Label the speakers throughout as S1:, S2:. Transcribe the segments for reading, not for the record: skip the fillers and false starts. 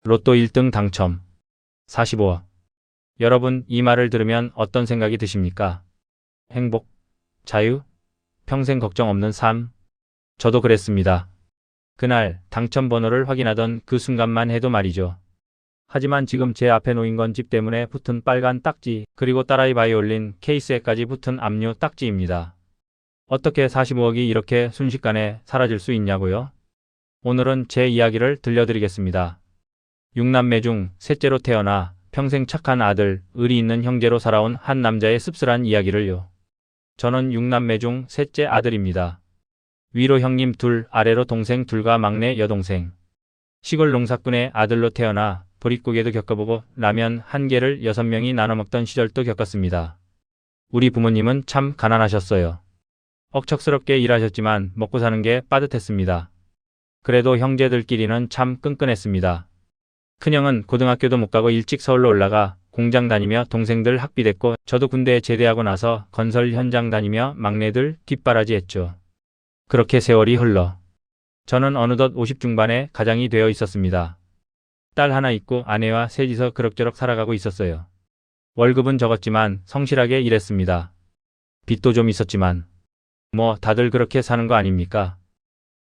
S1: 로또 1등 당첨 45억. 여러분, 이 말을 들으면 어떤 생각이 드십니까? 행복, 자유, 평생 걱정 없는 삶. 저도 그랬습니다. 그날 당첨 번호를 확인하던 그 순간만 해도 말이죠. 하지만 지금 제 앞에 놓인 건 집 때문에 붙은 빨간 딱지, 그리고 딸아이 바이올린 케이스에까지 붙은 압류 딱지입니다. 어떻게 45억이 이렇게 순식간에 사라질 수 있냐고요? 오늘은 제 이야기를 들려드리겠습니다. 6남매 중 셋째로 태어나 평생 착한 아들, 의리 있는 형제로 살아온 한 남자의 씁쓸한 이야기를요. 저는 6남매 중 셋째 아들입니다. 위로 형님 둘, 아래로 동생 둘과 막내 여동생. 시골 농사꾼의 아들로 태어나 보릿고개도 겪어보고 라면 한 개를 6명이 나눠 먹던 시절도 겪었습니다. 우리 부모님은 참 가난하셨어요. 억척스럽게 일하셨지만 먹고 사는 게 빠듯했습니다. 그래도 형제들끼리는 참 끈끈했습니다. 큰형은 고등학교도 못 가고 일찍 서울로 올라가 공장 다니며 동생들 학비댔고, 저도 군대에 제대하고 나서 건설 현장 다니며 막내들 뒷바라지했죠. 그렇게 세월이 흘러 저는 어느덧 50 중반의 가장이 되어 있었습니다. 딸 하나 있고 아내와 셋이서 그럭저럭 살아가고 있었어요. 월급은 적었지만 성실하게 일했습니다. 빚도 좀 있었지만 뭐 다들 그렇게 사는 거 아닙니까?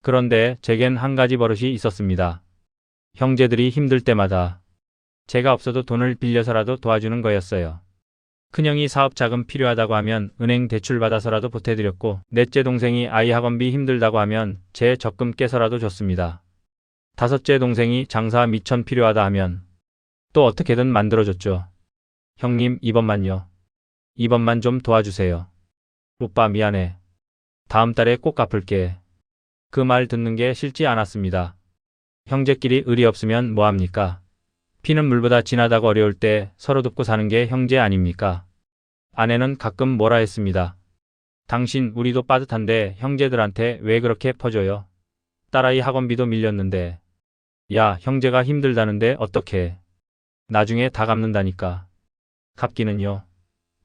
S1: 그런데 제겐 한 가지 버릇이 있었습니다. 형제들이 힘들 때마다 제가 없어도 돈을 빌려서라도 도와주는 거였어요. 큰형이 사업 자금 필요하다고 하면 은행 대출 받아서라도 보태드렸고, 넷째 동생이 아이 학원비 힘들다고 하면 제 적금 깨서라도 줬습니다. 다섯째 동생이 장사 미천 필요하다 하면 또 어떻게든 만들어줬죠. 형님, 이번만요. 이번만 좀 도와주세요. 오빠 미안해. 다음 달에 꼭 갚을게. 그 말 듣는 게 싫지 않았습니다. 형제끼리 의리 없으면 뭐합니까? 피는 물보다 진하다고 어려울 때 서로 돕고 사는 게 형제 아닙니까? 아내는 가끔 뭐라 했습니다. 당신 우리도 빠듯한데 형제들한테 왜 그렇게 퍼줘요? 딸아이 학원비도 밀렸는데. 야, 형제가 힘들다는데 어떡해. 나중에 다 갚는다니까. 갚기는요.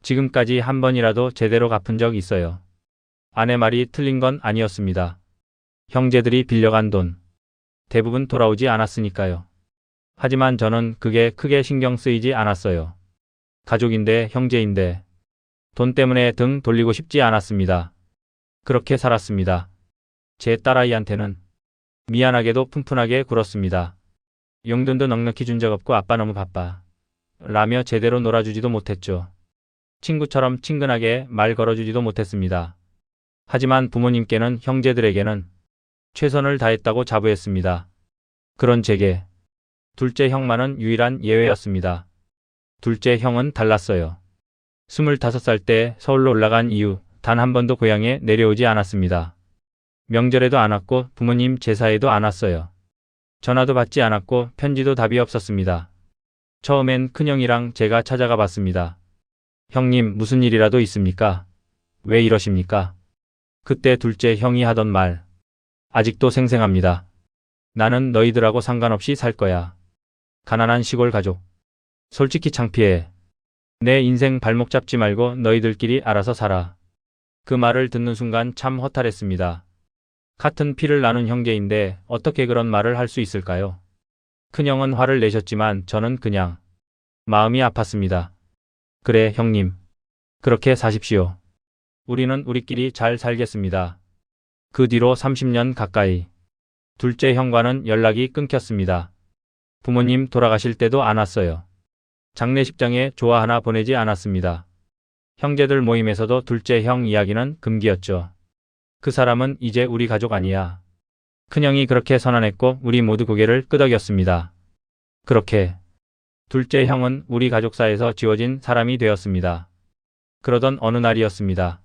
S1: 지금까지 한 번이라도 제대로 갚은 적 있어요. 아내 말이 틀린 건 아니었습니다. 형제들이 빌려간 돈 대부분 돌아오지 않았으니까요. 하지만 저는 그게 크게 신경 쓰이지 않았어요. 가족인데, 형제인데 돈 때문에 등 돌리고 싶지 않았습니다. 그렇게 살았습니다. 제 딸아이한테는 미안하게도 푼푼하게 굴었습니다. 용돈도 넉넉히 준 적 없고 아빠 너무 바빠 라며 제대로 놀아주지도 못했죠. 친구처럼 친근하게 말 걸어주지도 못했습니다. 하지만 부모님께는, 형제들에게는 최선을 다했다고 자부했습니다. 그런 제게 둘째 형만은 유일한 예외였습니다. 둘째 형은 달랐어요. 25살 때 서울로 올라간 이후 단 한 번도 고향에 내려오지 않았습니다. 명절에도 안 왔고 부모님 제사에도 안 왔어요. 전화도 받지 않았고 편지도 답이 없었습니다. 처음엔 큰형이랑 제가 찾아가 봤습니다. 형님, 무슨 일이라도 있습니까? 왜 이러십니까? 그때 둘째 형이 하던 말 아직도 생생합니다. 나는 너희들하고 상관없이 살 거야. 가난한 시골 가족. 솔직히 창피해. 내 인생 발목 잡지 말고 너희들끼리 알아서 살아. 그 말을 듣는 순간 참 허탈했습니다. 같은 피를 나눈 형제인데 어떻게 그런 말을 할 수 있을까요? 큰형은 화를 내셨지만 저는 그냥 마음이 아팠습니다. 그래, 형님. 그렇게 사십시오. 우리는 우리끼리 잘 살겠습니다. 그 뒤로 30년 가까이 둘째 형과는 연락이 끊겼습니다. 부모님 돌아가실 때도 안 왔어요. 장례식장에 조화 하나 보내지 않았습니다. 형제들 모임에서도 둘째 형 이야기는 금기였죠. 그 사람은 이제 우리 가족 아니야. 큰형이 그렇게 선언했고 우리 모두 고개를 끄덕였습니다. 그렇게 둘째 형은 우리 가족사에서 지워진 사람이 되었습니다. 그러던 어느 날이었습니다.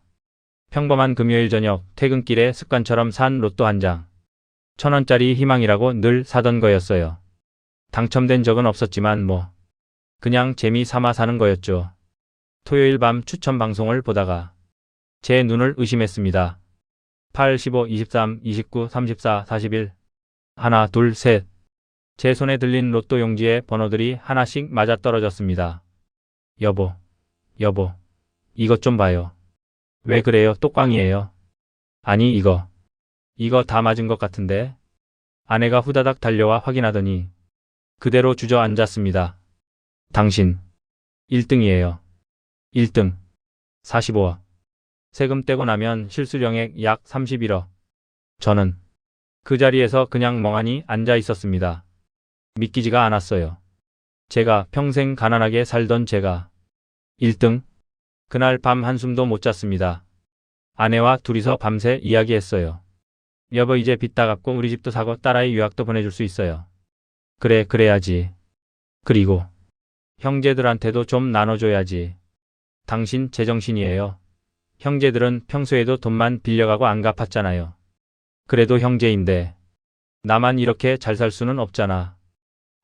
S1: 평범한 금요일 저녁 퇴근길에 습관처럼 산 로또 한 장. 1,000원짜리 희망이라고 늘 사던 거였어요. 당첨된 적은 없었지만 그냥 재미 삼아 사는 거였죠. 토요일 밤 추천 방송을 보다가 제 눈을 의심했습니다. 8, 15, 23, 29, 34, 41. 하나, 둘, 셋. 제 손에 들린 로또 용지의 번호들이 하나씩 맞아떨어졌습니다. 여보, 이것 좀 봐요. 왜 그래요? 또 꽝이에요. 아니, 이거 다 맞은 것 같은데. 아내가 후다닥 달려와 확인하더니 그대로 주저앉았습니다. 당신 1등이에요. 1등 45억. 세금 떼고 나면 실수령액 약 31억. 저는 그 자리에서 그냥 멍하니 앉아 있었습니다. 믿기지가 않았어요. 제가 평생 가난하게 살던 제가 1등? 그날 밤 한숨도 못 잤습니다. 아내와 둘이서 밤새 이야기했어요. 여보 이제 빚 다 갚고 우리 집도 사고 딸아이 유학도 보내줄 수 있어요. 그래 그래야지. 그리고 형제들한테도 좀 나눠줘야지. 당신 제정신이에요. 형제들은 평소에도 돈만 빌려가고 안 갚았잖아요. 그래도 형제인데 나만 이렇게 잘 살 수는 없잖아.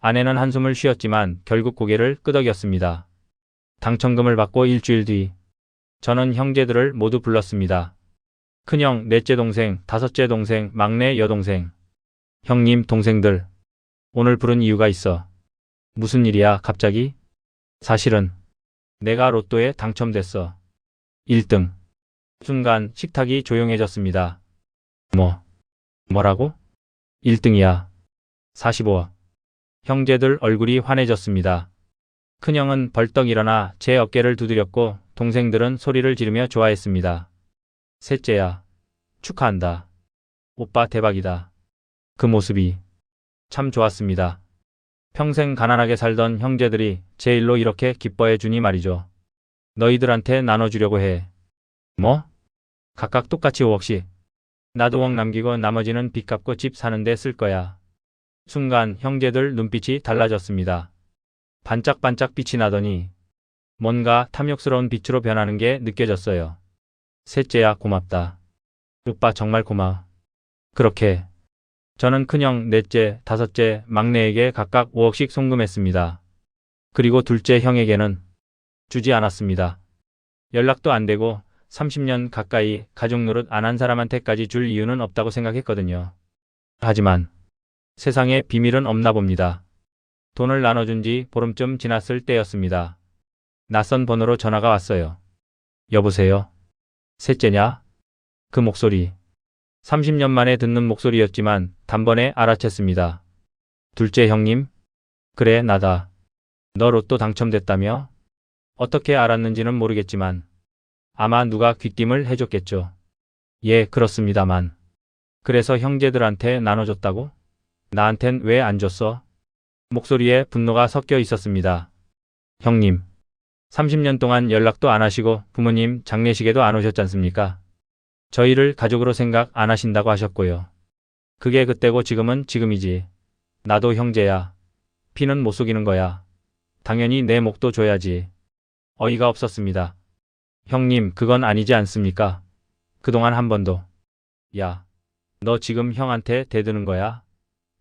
S1: 아내는 한숨을 쉬었지만 결국 고개를 끄덕였습니다. 당첨금을 받고 일주일 뒤 저는 형제들을 모두 불렀습니다. 큰형, 넷째 동생, 다섯째 동생, 막내 여동생. 형님, 동생들. 오늘 부른 이유가 있어. 무슨 일이야, 갑자기? 사실은 내가 로또에 당첨됐어. 1등. 순간 식탁이 조용해졌습니다. 뭐라고? 1등이야. 45억. 형제들 얼굴이 환해졌습니다. 큰형은 벌떡 일어나 제 어깨를 두드렸고 동생들은 소리를 지르며 좋아했습니다. 셋째야, 축하한다. 오빠 대박이다. 그 모습이 참 좋았습니다. 평생 가난하게 살던 형제들이 제 일로 이렇게 기뻐해 주니 말이죠. 너희들한테 나눠주려고 해. 뭐? 각각 똑같이 5억씩. 나도 5억 남기고 나머지는 빚 갚고 집 사는데 쓸 거야. 순간 형제들 눈빛이 달라졌습니다. 반짝반짝 빛이 나더니 뭔가 탐욕스러운 빛으로 변하는 게 느껴졌어요. 셋째야 고맙다. 오빠 정말 고마워. 그렇게 저는 큰형, 넷째, 다섯째, 막내에게 각각 5억씩 송금했습니다. 그리고 둘째 형에게는 주지 않았습니다. 연락도 안 되고 30년 가까이 가족 노릇 안 한 사람한테까지 줄 이유는 없다고 생각했거든요. 하지만 세상에 비밀은 없나 봅니다. 돈을 나눠준 지 보름쯤 지났을 때였습니다. 낯선 번호로 전화가 왔어요. 여보세요? 셋째냐? 그 목소리. 30년 만에 듣는 목소리였지만 단번에 알아챘습니다. 둘째 형님? 그래 나다. 너 로또 당첨됐다며? 어떻게 알았는지는 모르겠지만 아마 누가 귀띔을 해줬겠죠. 예, 그렇습니다만. 그래서 형제들한테 나눠줬다고? 나한텐 왜 안 줬어? 목소리에 분노가 섞여 있었습니다. 형님, 30년 동안 연락도 안 하시고 부모님 장례식에도 안 오셨잖습니까? 저희를 가족으로 생각 안 하신다고 하셨고요. 그게 그때고 지금은 지금이지. 나도 형제야. 피는 못 속이는 거야. 당연히 내 목도 줘야지. 어이가 없었습니다. 형님, 그건 아니지 않습니까? 그동안 한 번도. 야, 너 지금 형한테 대드는 거야?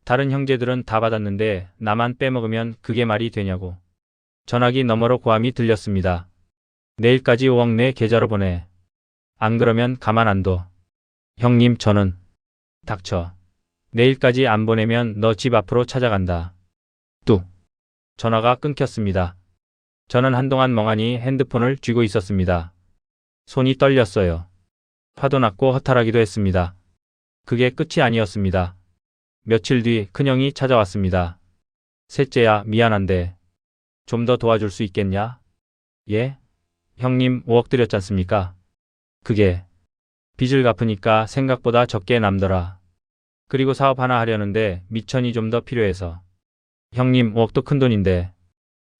S1: 다른 형제들은 다 받았는데 나만 빼먹으면 그게 말이 되냐고. 전화기 너머로 고함이 들렸습니다. 내일까지 5억 내 계좌로 보내. 안 그러면 가만 안 둬. 형님, 저는. 닥쳐. 내일까지 안 보내면 너 집 앞으로 찾아간다. 뚝. 전화가 끊겼습니다. 저는 한동안 멍하니 핸드폰을 쥐고 있었습니다. 손이 떨렸어요. 화도 났고 허탈하기도 했습니다. 그게 끝이 아니었습니다. 며칠 뒤 큰형이 찾아왔습니다. 셋째야, 미안한데 좀 더 도와줄 수 있겠냐? 예? 형님 5억 드렸잖습니까? 그게 빚을 갚으니까 생각보다 적게 남더라. 그리고 사업 하나 하려는데 미천이 좀 더 필요해서. 형님 5억도 큰돈인데.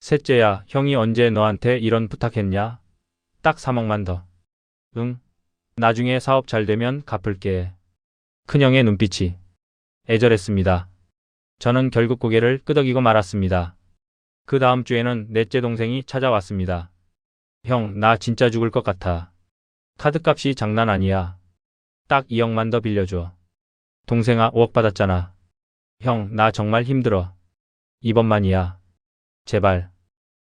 S1: 셋째야, 형이 언제 너한테 이런 부탁했냐? 딱 3억만 더. 응? 나중에 사업 잘 되면 갚을게. 큰형의 눈빛이 애절했습니다. 저는 결국 고개를 끄덕이고 말았습니다. 그 다음 주에는 넷째 동생이 찾아왔습니다. 형, 나 진짜 죽을 것 같아. 카드값이 장난 아니야. 딱 2억만 더 빌려줘. 동생아, 5억 받았잖아. 형, 나 정말 힘들어. 이번만이야. 제발.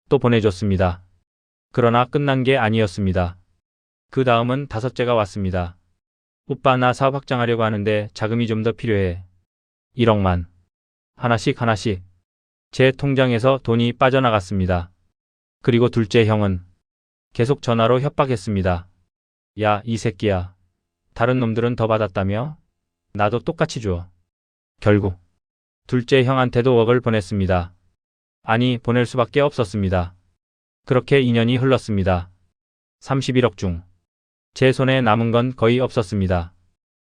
S1: 또 보내줬습니다. 그러나 끝난 게 아니었습니다. 그 다음은 다섯째가 왔습니다. 오빠, 나 사업 확장하려고 하는데 자금이 좀 더 필요해. 1억만. 하나씩. 제 통장에서 돈이 빠져나갔습니다. 그리고 둘째 형은 계속 전화로 협박했습니다. 야, 이 새끼야. 다른 놈들은 더 받았다며? 나도 똑같이 줘. 결국 둘째 형한테도 5억을 보냈습니다. 아니, 보낼 수밖에 없었습니다. 그렇게 2년이 흘렀습니다. 31억 중 제 손에 남은 건 거의 없었습니다.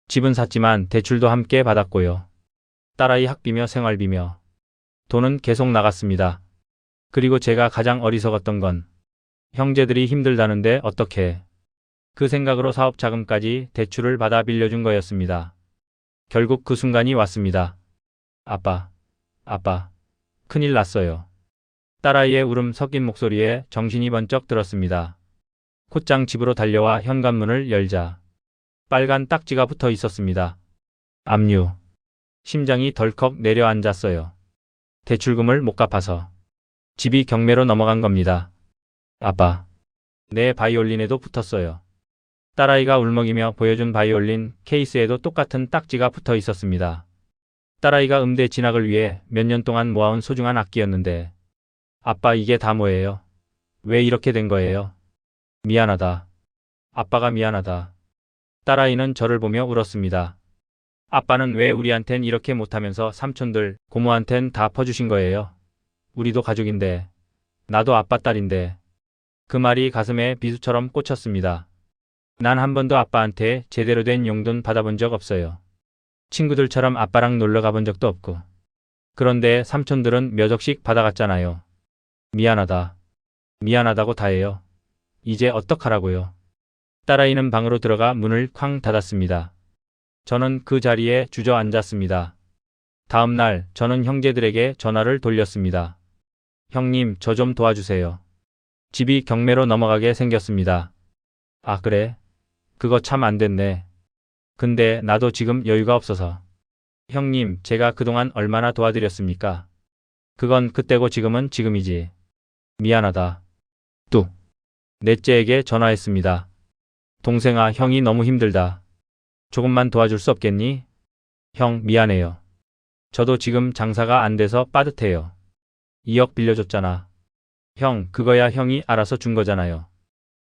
S1: 집은 샀지만 대출도 함께 받았고요. 딸아이 학비며 생활비며 돈은 계속 나갔습니다. 그리고 제가 가장 어리석었던 건 형제들이 힘들다는데 어떻게 그 생각으로 사업 자금까지 대출을 받아 빌려준 거였습니다. 결국 그 순간이 왔습니다. 아빠, 큰일 났어요. 딸아이의 울음 섞인 목소리에 정신이 번쩍 들었습니다. 곧장 집으로 달려와 현관문을 열자 빨간 딱지가 붙어 있었습니다. 압류. 심장이 덜컥 내려앉았어요. 대출금을 못 갚아서 집이 경매로 넘어간 겁니다. 아빠. 내 바이올린에도 붙었어요. 딸아이가 울먹이며 보여준 바이올린 케이스에도 똑같은 딱지가 붙어 있었습니다. 딸아이가 음대 진학을 위해 몇 년 동안 모아온 소중한 악기였는데 아빠 이게 다 뭐예요? 왜 이렇게 된 거예요? 미안하다. 아빠가 미안하다. 딸아이는 저를 보며 울었습니다. 아빠는 왜 우리한텐 이렇게 못하면서 삼촌들, 고모한텐 다 퍼주신 거예요? 우리도 가족인데. 나도 아빠 딸인데. 그 말이 가슴에 비수처럼 꽂혔습니다. 난 한 번도 아빠한테 제대로 된 용돈 받아본 적 없어요. 친구들처럼 아빠랑 놀러 가본 적도 없고. 그런데 삼촌들은 몇 억씩 받아갔잖아요. 미안하다. 미안하다고 다 해요. 이제 어떡하라고요. 딸아이는 방으로 들어가 문을 쾅 닫았습니다. 저는 그 자리에 주저앉았습니다. 다음 날 저는 형제들에게 전화를 돌렸습니다. 형님, 저 좀 도와주세요. 집이 경매로 넘어가게 생겼습니다. 아, 그래? 그거 참 안 됐네. 근데 나도 지금 여유가 없어서. 형님, 제가 그동안 얼마나 도와드렸습니까? 그건 그때고 지금은 지금이지. 미안하다. 뚝. 넷째에게 전화했습니다. 동생아, 형이 너무 힘들다. 조금만 도와줄 수 없겠니? 형, 미안해요. 저도 지금 장사가 안 돼서 빠듯해요. 2억 빌려줬잖아. 형, 그거야 형이 알아서 준 거잖아요.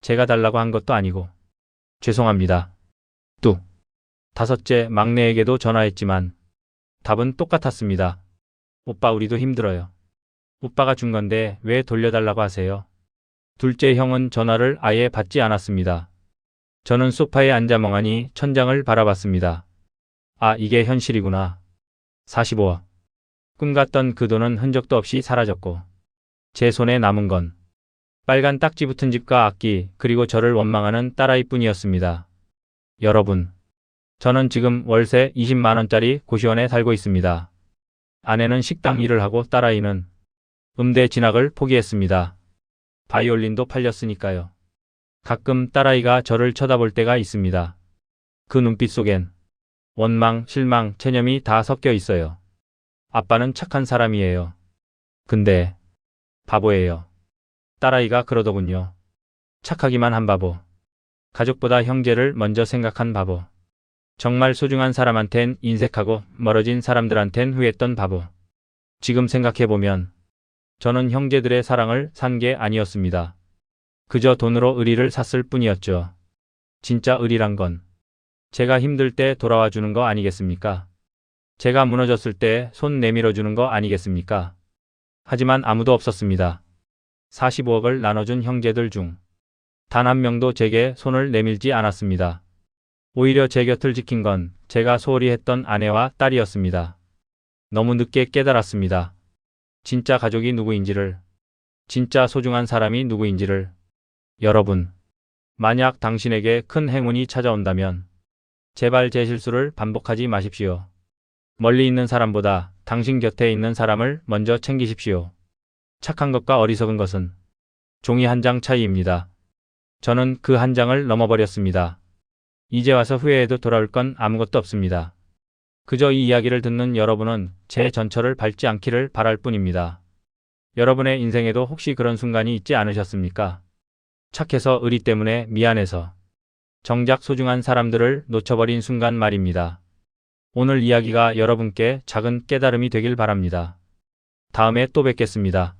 S1: 제가 달라고 한 것도 아니고. 죄송합니다. 뚝. 다섯째 막내에게도 전화했지만 답은 똑같았습니다. 오빠, 우리도 힘들어요. 오빠가 준 건데 왜 돌려달라고 하세요? 둘째 형은 전화를 아예 받지 않았습니다. 저는 소파에 앉아 멍하니 천장을 바라봤습니다. 아, 이게 현실이구나. 45억. 꿈 같던 그 돈은 흔적도 없이 사라졌고 제 손에 남은 건 빨간 딱지 붙은 집과 악기, 그리고 저를 원망하는 딸아이뿐이었습니다. 여러분, 저는 지금 월세 20만 원짜리 고시원에 살고 있습니다. 아내는 식당 일을 하고 딸아이는 음대 진학을 포기했습니다. 바이올린도 팔렸으니까요. 가끔 딸아이가 저를 쳐다볼 때가 있습니다. 그 눈빛 속엔 원망, 실망, 체념이 다 섞여 있어요. 아빠는 착한 사람이에요. 근데 바보예요. 딸아이가 그러더군요. 착하기만 한 바보. 가족보다 형제를 먼저 생각한 바보. 정말 소중한 사람한텐 인색하고 멀어진 사람들한텐 후회했던 바보. 지금 생각해보면 저는 형제들의 사랑을 산 게 아니었습니다. 그저 돈으로 의리를 샀을 뿐이었죠. 진짜 의리란 건 제가 힘들 때 돌아와 주는 거 아니겠습니까? 제가 무너졌을 때 손 내밀어 주는 거 아니겠습니까? 하지만 아무도 없었습니다. 45억을 나눠준 형제들 중 단 한 명도 제게 손을 내밀지 않았습니다. 오히려 제 곁을 지킨 건 제가 소홀히 했던 아내와 딸이었습니다. 너무 늦게 깨달았습니다. 진짜 가족이 누구인지를, 진짜 소중한 사람이 누구인지를. 여러분, 만약 당신에게 큰 행운이 찾아온다면 제발 제 실수를 반복하지 마십시오. 멀리 있는 사람보다 당신 곁에 있는 사람을 먼저 챙기십시오. 착한 것과 어리석은 것은 종이 한 장 차이입니다. 저는 그 한 장을 넘어버렸습니다. 이제 와서 후회해도 돌아올 건 아무것도 없습니다. 그저 이 이야기를 듣는 여러분은 제 전철을 밟지 않기를 바랄 뿐입니다. 여러분의 인생에도 혹시 그런 순간이 있지 않으셨습니까? 착해서 의리 때문에 미안해서 정작 소중한 사람들을 놓쳐버린 순간 말입니다. 오늘 이야기가 여러분께 작은 깨달음이 되길 바랍니다. 다음에 또 뵙겠습니다.